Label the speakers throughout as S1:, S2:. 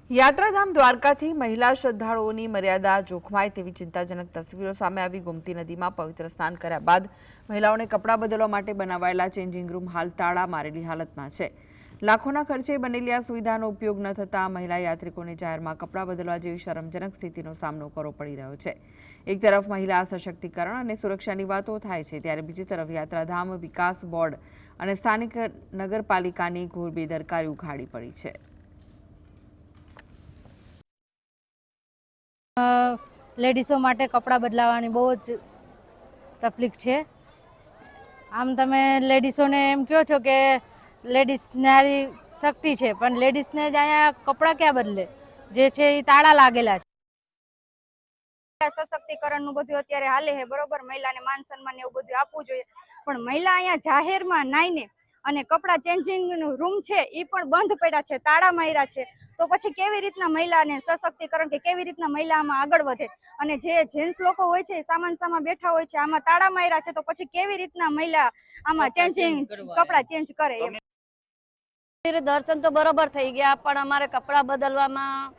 S1: યાત્રાધામ દ્વારકાથી મહિલા શ્રદ્ધાળુઓની મર્યાદા જોખમાય તેવી ચિંતાજનક તસવીરો સામે આવી। ગોમતી નદીમાં પવિત્ર સ્નાન કર્યા બાદ મહિલાઓને કપડાં બદલવા માટે બનાવાયેલા ચેન્જિંગ રૂમ હાલ તાળા મારેલી હાલતમાં છે। લાખોના ખર્ચે બનેલી આ સુવિધાનો ઉપયોગ ન થતા મહિલા યાત્રિકોને જાહેરમાં કપડાં બદલવા જેવી શરમજનક સ્થિતિનો સામનો કરવો પડી રહ્યો છે। એક તરફ મહિલા સશક્તિકરણ અને સુરક્ષાની વાતો થાય છે, ત્યારે બીજી તરફ યાત્રાધામ વિકાસ બોર્ડ અને સ્થાનિક નગરપાલિકાની ઘોર બેદરકારી ઉઘાડી પડી છે।
S2: લેડીઝો માટે કપડાં બદલાવાની બહુ જ તકલીફ છે। આમ તમે લેડીઝોને એમ કહો છો કે લેડીઝને આવી શક્તિ છે, પણ લેડીઝને જ અહીંયા કપડાં ક્યાં બદલે, જે છે એ તાળા લાગેલા છે।
S3: સશક્તિકરણનું બધું અત્યારે હાલે છે, બરોબર, મહિલાને માન સન્માન એવું બધું આપવું જોઈએ, પણ મહિલા અહીંયા જાહેરમાં નાઈને અને કપડાં ચેન્જિંગ રૂમ છે એ પણ બંધ પડ્યા છે, તાળા માર્યા છે। તો પછી કેવી રીતના મહિલાને સશક્તિકરણ કે કેવી રીતના મહિલા આમાં આગળ વધે? અને જે જેન્ટ્સ લોકો હોય છે સામાન બેઠા હોય છે, આમાં તાળા માર્યા છે, તો પછી કેવી રીતના મહિલા આમાં ચેન્જિંગ કપડાં ચેન્જ કરે?
S4: દર્શન તો બરોબર થઈ ગયા, પણ અમારે કપડાં બદલવામાં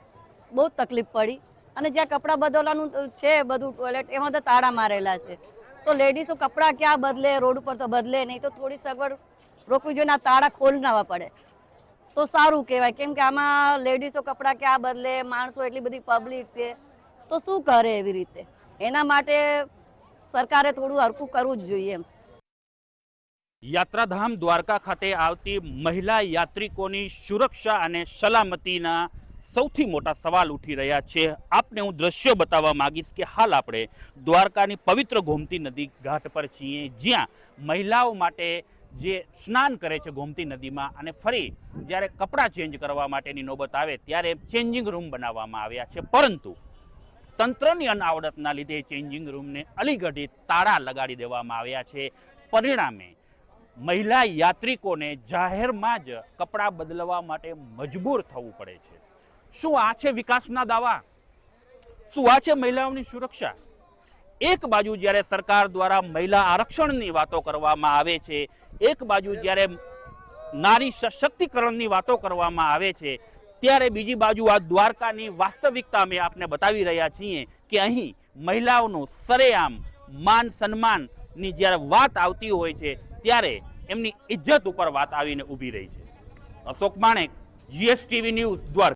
S4: બહુ તકલીફ પડી। અને જ્યાં કપડાં બદલવાનું છે બધું ટોયલેટ, એમાં તો તાળા મારેલા છે, તો લેડીઝો કપડાં ક્યાં બદલે? રોડ ઉપર તો બદલે નહીં, તો થોડી સગવડ રોકવી જોઈએ, તાળા ખોલનાવા પડે તો સારું કહેવાય। કેમ કે આમાં લેડીઝો કપડાં ક્યાં બદલે, માણસો એટલી બધી પબ્લિક છે, તો શું કરે એવી રીતે? એના માટે સરકારે થોડું હરખું કરવું જ જોઈએ એમ।
S5: યાત્રાધામ દ્વારકા ખાતે આવતી મહિલા યાત્રિકોની સુરક્ષા અને સલામતીના સૌથી મોટા સવાલ ઉઠી રહ્યા છે। આપને હું દ્રશ્ય બતાવવા માંગીશ કે હાલ આપણે દ્વારકાની પવિત્ર ગોમતી નદી ઘાટ પર છીએ, જ્યાં મહિલાઓ માટે જે સ્નાન કરે છે ગોમતી નદીમાં, અને ફરી જ્યારે કપડાં ચેન્જ કરવા માટેની નોબત આવે ત્યારે ચેન્જિંગ રૂમ બનાવવામાં આવ્યા છે, પરંતુ તંત્રની અનાવડતના લીધે ચેન્જિંગ રૂમને અલીગઢી તાળા લગાડી દેવામાં આવ્યા છે। પરિણામે મહિલા યાત્રિકોને જાહેરમાં જ કપડાં બદલવા માટે મજબૂર થવું પડે છે। શું આ છે વિકાસના દાવા? શું આ છે મહિલાઓની સુરક્ષા? એક બાજુ જ્યારે સરકાર દ્વારા મહિલા આરક્ષણની વાતો કરવામાં આવે છે, એક બાજુ જ્યારે નારી સશક્તિકરણની વાતો કરવામાં આવે છે, ત્યારે બીજી બાજુ આ દ્વારકાની વાસ્તવિકતા અમે આપને બતાવી રહ્યા છીએ કે અહીં મહિલાઓનું સરેઆમ માન સન્માનની જ્યારે વાત આવતી હોય છે, ત્યારે એમની ઇજ્જત ઉપર વાત આવીને ઊભી રહી છે। અશોક માણેક, GSTV ન્યૂઝ, દ્વારકા।